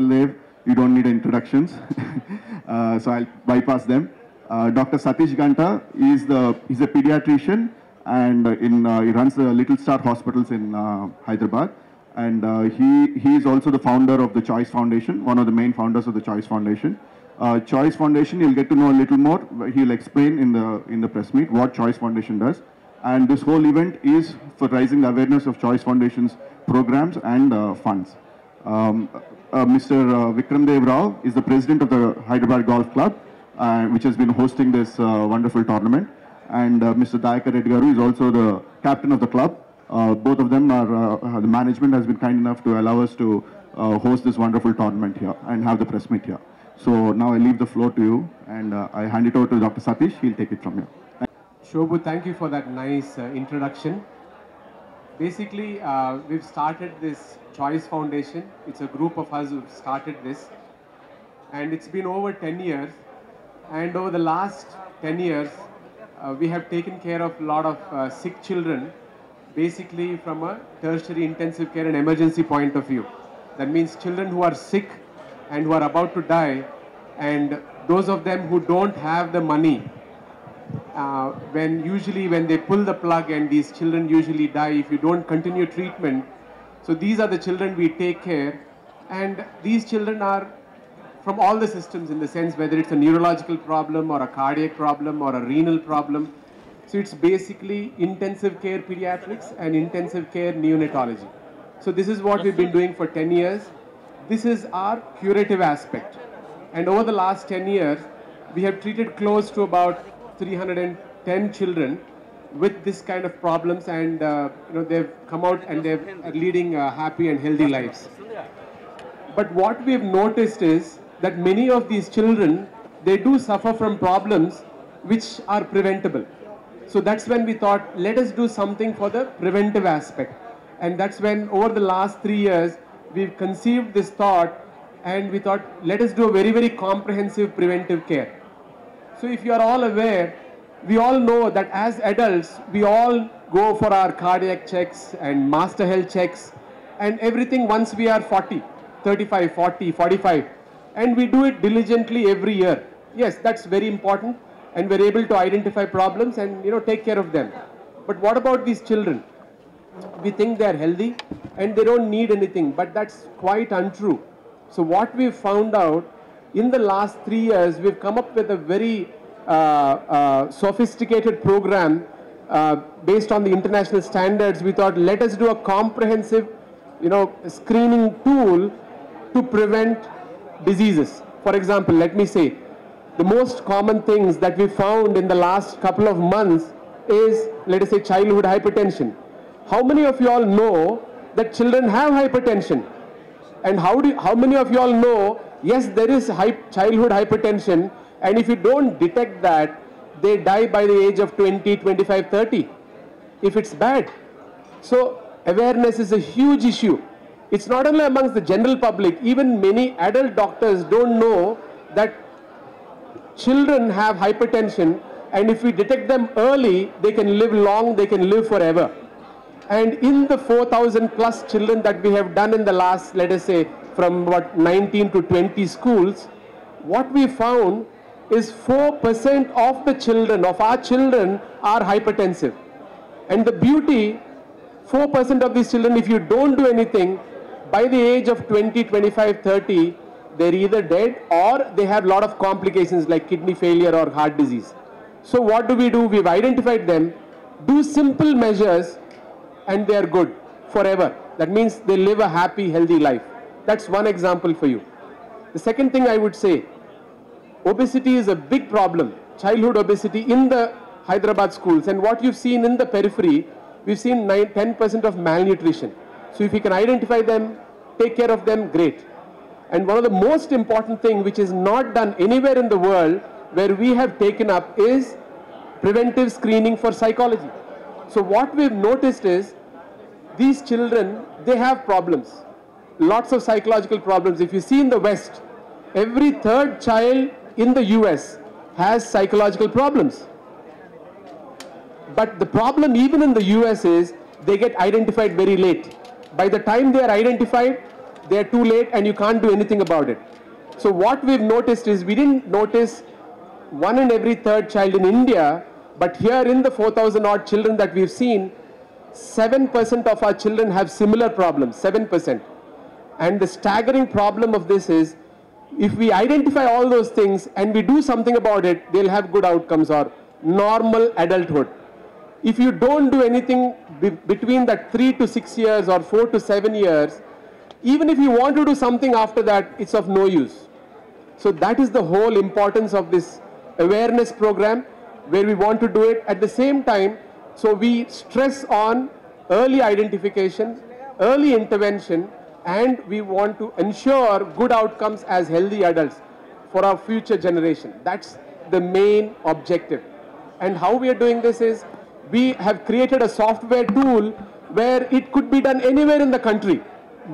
Kapil Dev, you don't need introductions. So I'll bypass them. Dr. Satish Ganta he's a pediatrician, and he runs the Little Star Hospitals in Hyderabad. And he is also the founder of the Choice Foundation, one of the main founders of the Choice Foundation. Choice Foundation, you'll get to know a little more. He'll explain in the press meet what Choice Foundation does. And this whole event is for raising the awareness of Choice Foundation's programs and funds. Mr. Vikram Dev Rao is the president of the Hyderabad Golf Club, which has been hosting this wonderful tournament. And Mr. Dayakar Reddy Garu is also the captain of the club. Both of them are, the management has been kind enough to allow us to host this wonderful tournament here and have the press meet here. So now I leave the floor to you, and I hand it over to Dr. Satish. He'll take it from here. Shobhu, thank you for that nice introduction. Basically, we've started this Choice Foundation. It's a group of us who've started this. And it's been over 10 years. And over the last 10 years, we have taken care of a lot of sick children, basically from a tertiary intensive care and emergency point of view. That means children who are sick and who are about to die, and those of them who don't have the money, when they pull the plug, and these children usually die if you don't continue treatment. So these are the children we take care, and these children are from all the systems, in the sense whether it's a neurological problem or a cardiac problem or a renal problem. So it's basically intensive care pediatrics and intensive care neonatology. So this is what we've been doing for 10 years. This is our curative aspect. And over the last 10 years, we have treated close to about 310 children with this kind of problems, and they've come out and they're leading happy and healthy lives. But what we've noticed is that many of these children, they do suffer from problems which are preventable. So that's when we thought, let us do something for the preventive aspect. And that's when, over the last 3 years, we've conceived this thought, and we thought, let us do a very, very comprehensive preventive care. So if you are all aware, we all know that as adults, we all go for our cardiac checks and master health checks and everything once we are 40, 35, 40, 45. And we do it diligently every year. Yes, that's very important, and we're able to identify problems and take care of them. But what about these children? We think they're healthy and they don't need anything, but that's quite untrue. So what we've found out, in the last 3 years, we've come up with a very sophisticated program based on the international standards. We thought, let us do a comprehensive, screening tool to prevent diseases. For example, let me say, the most common things that we found in the last couple of months is, let us say, childhood hypertension. How many of you all know that children have hypertension? And how many of you all know, yes, there is childhood hypertension, and if you don't detect that, they die by the age of 20, 25, 30, if it's bad. So awareness is a huge issue. It's not only amongst the general public, even many adult doctors don't know that children have hypertension, and if we detect them early, they can live long, they can live forever. And in the 4,000 plus children that we have done in the last, let us say, from 19 to 20 schools, what we found is 4% of the children, of our children, are hypertensive. And the beauty, 4% of these children, if you don't do anything, by the age of 20, 25, 30, they're either dead or they have a lot of complications like kidney failure or heart disease. So what do? We've identified them, do simple measures, and they are good forever. That means they live a happy, healthy life. That's one example for you. The second thing I would say, obesity is a big problem, childhood obesity in the Hyderabad schools. And what you've seen in the periphery, we've seen 10% of malnutrition. So if you can identify them, take care of them, great. And one of the most important things which is not done anywhere in the world where we have taken up is preventive screening for psychology. So what we've noticed is these children, they have problems, lots of psychological problems. If you see in the West, every third child in the US has psychological problems. But the problem even in the US is they get identified very late. By the time they are identified, they're too late and you can't do anything about it. So what we've noticed is, we didn't notice 1 in every 3rd child in India, but here in the 4,000 odd children that we've seen, 7% of our children have similar problems, 7%. And the staggering problem of this is, if we identify all those things and we do something about it, they'll have good outcomes or normal adulthood. If you don't do anything between that 3 to 6 years or 4 to 7 years, even if you want to do something after that, it's of no use. So that is the whole importance of this awareness program, where we want to do it at the same time. So we stress on early identification, early intervention, and we want to ensure good outcomes as healthy adults for our future generation. That's the main objective. And how we are doing this is, we have created a software tool where it could be done anywhere in the country.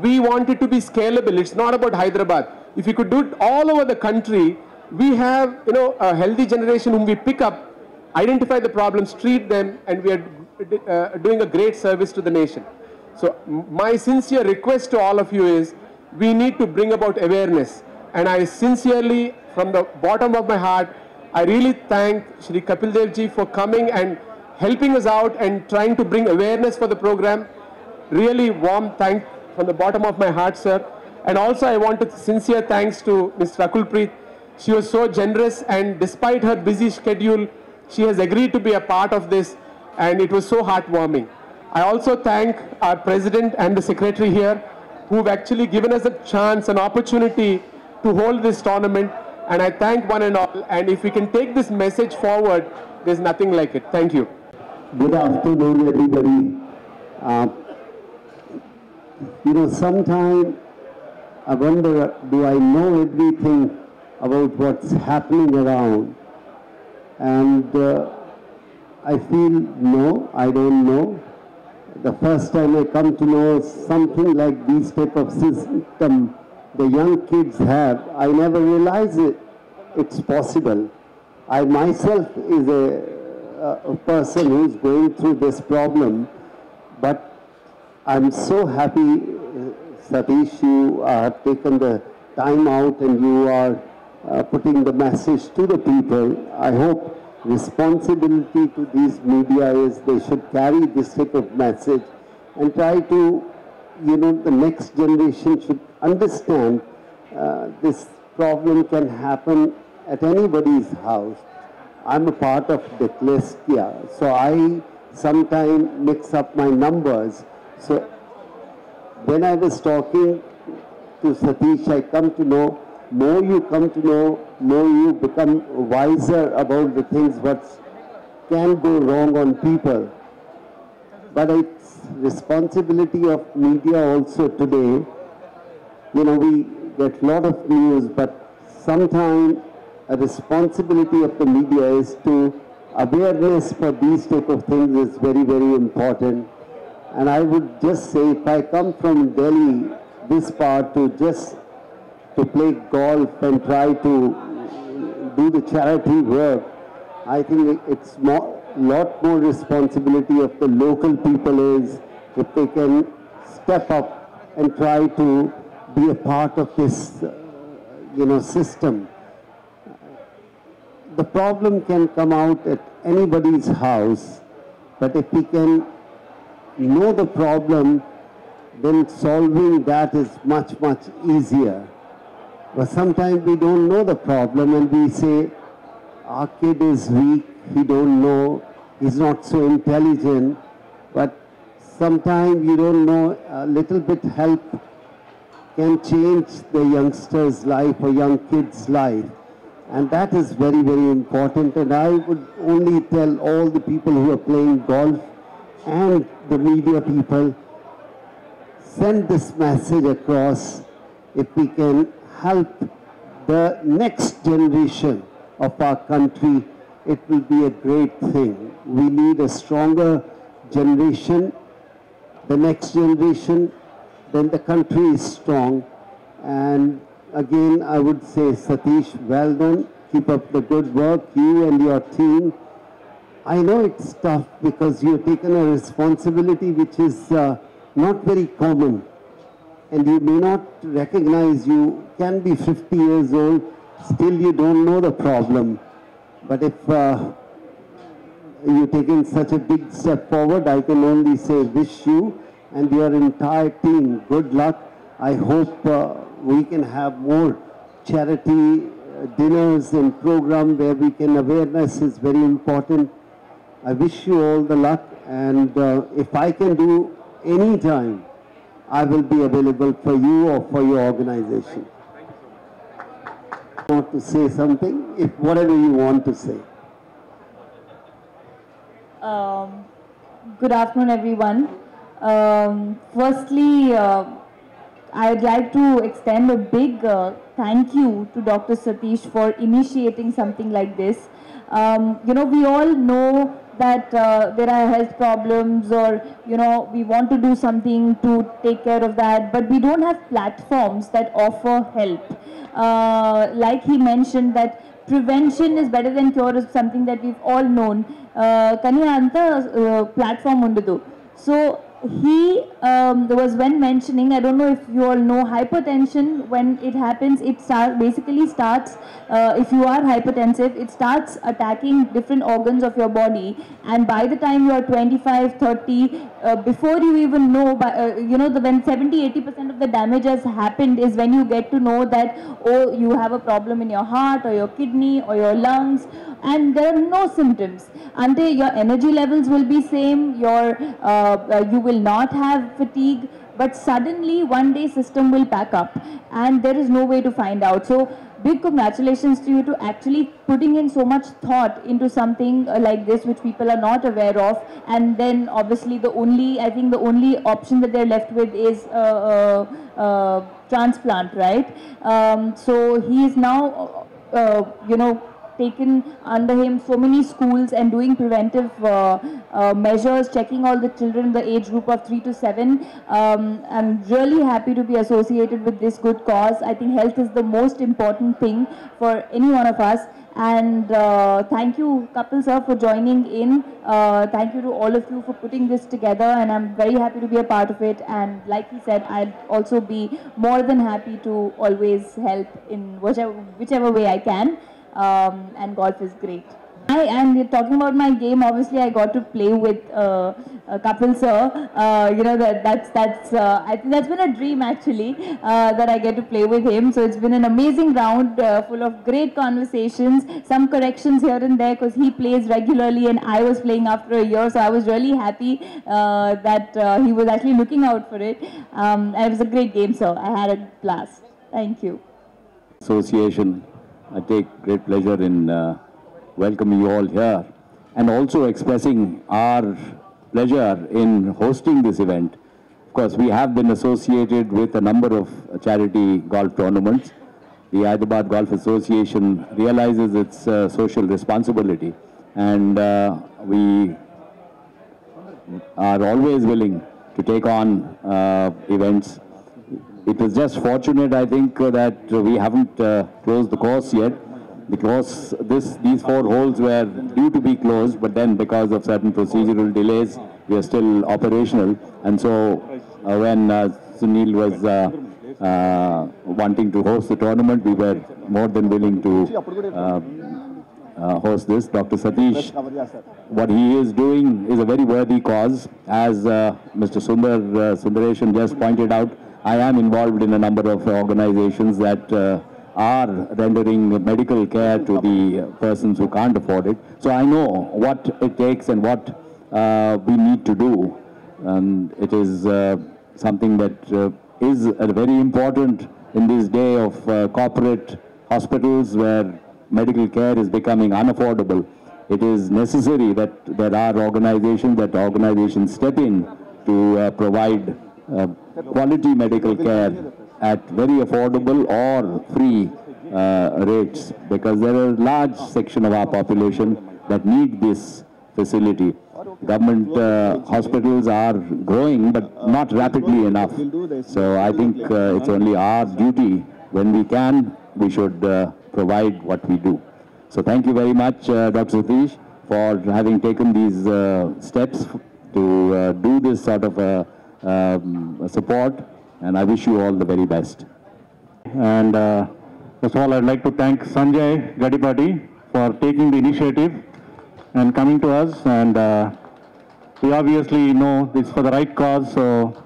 We want it to be scalable. It's not about Hyderabad. If we could do it all over the country, we have, a healthy generation whom we pick up, identify the problems, treat them, and we are doing a great service to the nation. So my sincere request to all of you is, we need to bring about awareness. And I sincerely, from the bottom of my heart, I really thank Shri Kapil Dev ji for coming and helping us out and trying to bring awareness for the program. Really warm thank from the bottom of my heart, sir. And also I want to sincere thanks to Ms. Rakul Preet. She was so generous, and despite her busy schedule, she has agreed to be a part of this, and it was so heartwarming. I also thank our president and the secretary here, who've actually given us a chance, an opportunity to hold this tournament, and I thank one and all. And if we can take this message forward, there's nothing like it. Thank you. Good afternoon, everybody. Sometimes I wonder, do I know everything about what's happening around? And I feel, no, I don't know. The first time I come to know something like this type of system the young kids have, I never realized it's possible. I myself is a person who's going through this problem, but I'm so happy, Satish, you have taken the time out and you are putting the message to the people. I hope responsibility to these media is they should carry this type of message and try to, the next generation should understand this problem can happen at anybody's house. I'm a part of dyslexia, so I sometimes mix up my numbers. So when I was talking to Satish, I come to know, more you come to know, more you become wiser about the things what can go wrong on people. But it's responsibility of media also today. We get a lot of news, but sometimes a responsibility of the media is to awareness for these type of things is very, very important. And I would just say, if I come from Delhi, this part to play golf and try to do the charity work, I think it's lot more responsibility of the local people is if they can step up and try to be a part of this, system. The problem can come out at anybody's house, but if we can know the problem, then solving that is much, much easier. But sometimes we don't know the problem and we say, our kid is weak, he don't know, he's not so intelligent, but sometimes you don't know, a little bit help can change the youngster's life or young kid's life. And that is very, very important. And I would only tell all the people who are playing golf and the media people, send this message across. If we can help the next generation of our country, it will be a great thing. We need a stronger generation, the next generation, then the country is strong. And again, I would say, Satish, well done. Keep up the good work, you and your team. I know it's tough because you've taken a responsibility which is not very common. and you may not recognize, you can be 50 years old, still you don't know the problem. But if you're taking such a big step forward, I can only say wish you and your entire team good luck. I hope we can have more charity dinners and program where we can, awareness is very important. I wish you all the luck, and if I can do any time, I will be available for you or for your organization. Want to say something? If whatever you want to say. Good afternoon, everyone. Firstly, I'd like to extend a big thank you to Dr. Satish for initiating something like this. You know, we all know that there are health problems, or, you know, we want to do something to take care of that, but we don't have platforms that offer help. Like he mentioned, that prevention is better than cure is something that we've all known. Kani anta platform undadu. So he was when mentioning, I don't know if you all know, hypertension, when it happens, it basically starts, if you are hypertensive, it starts attacking different organs of your body, and by the time you are 25, 30, before you even know, you know, when 70-80% of the damage has happened is when you get to know that, oh, you have a problem in your heart or your kidney or your lungs, and there are no symptoms. Until your energy levels will be same, you will not have fatigue, but suddenly one day system will pack up and there is no way to find out. So big congratulations to you to actually putting in so much thought into something like this, which people are not aware of. And then obviously I think the only option that they're left with is transplant, right? So he is now, you know, taken under him so many schools and doing preventive measures, checking all the children in the age group of 3 to 7. I'm really happy to be associated with this good cause. I think health is the most important thing for any one of us. And thank you, Kapil sir, for joining in. Thank you to all of you for putting this together, and I'm very happy to be a part of it. And like he said, I'd also be more than happy to always help in whichever way I can. And golf is great. And talking about my game, obviously I got to play with Kapil sir. You know, I think that's been a dream actually, that I get to play with him. So it's been an amazing round, full of great conversations, some corrections here and there because he plays regularly and I was playing after a year. So I was really happy that he was actually looking out for it. And it was a great game, sir. I had a blast. Thank you. Association. I take great pleasure in welcoming you all here and also expressing our pleasure in hosting this event. Of course, we have been associated with a number of charity golf tournaments. The Hyderabad Golf Association realizes its social responsibility, and we are always willing to take on events. It is just fortunate, I think, that we haven't closed the course yet. Because these 4 holes were due to be closed, but then because of certain procedural delays, we are still operational. And so when Sunil was wanting to host the tournament, we were more than willing to host this. Dr. Satish, what he is doing is a very worthy cause. As Mr. Sundaresan just pointed out, I am involved in a number of organizations that are rendering medical care to the persons who can't afford it. So I know what it takes and what we need to do. And it is something that is very important in this day of corporate hospitals where medical care is becoming unaffordable. It is necessary that there are organizations step in to provide quality medical care at very affordable or free rates, because there are a large section of our population that need this facility. Government hospitals are growing, but not rapidly enough. So I think it's only our duty, when we can, we should provide what we do. So thank you very much, Dr. Satish, for having taken these steps to do this sort of support. and I wish you all the very best. And first of all, I'd like to thank Sanjay Gadipati for taking the initiative and coming to us. And we obviously know it's for the right cause, so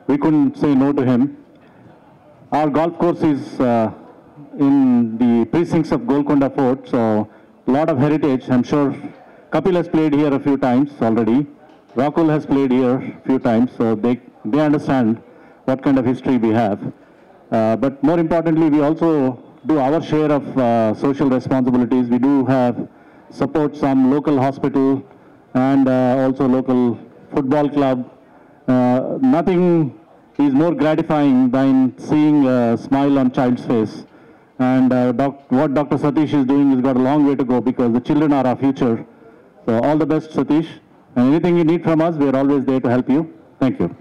we couldn't say no to him. Our golf course is in the precincts of Golconda Fort, so a lot of heritage. I'm sure Kapil has played here a few times already. Rakul has played here a few times, so they understand what kind of history we have. But more importantly, we also do our share of social responsibilities. We do have support some local hospital and also local football club. Nothing is more gratifying than seeing a smile on child's face. And what Dr. Satish is doing has got a long way to go, because the children are our future. So all the best, Satish. And anything you need from us, we are always there to help you. Thank you.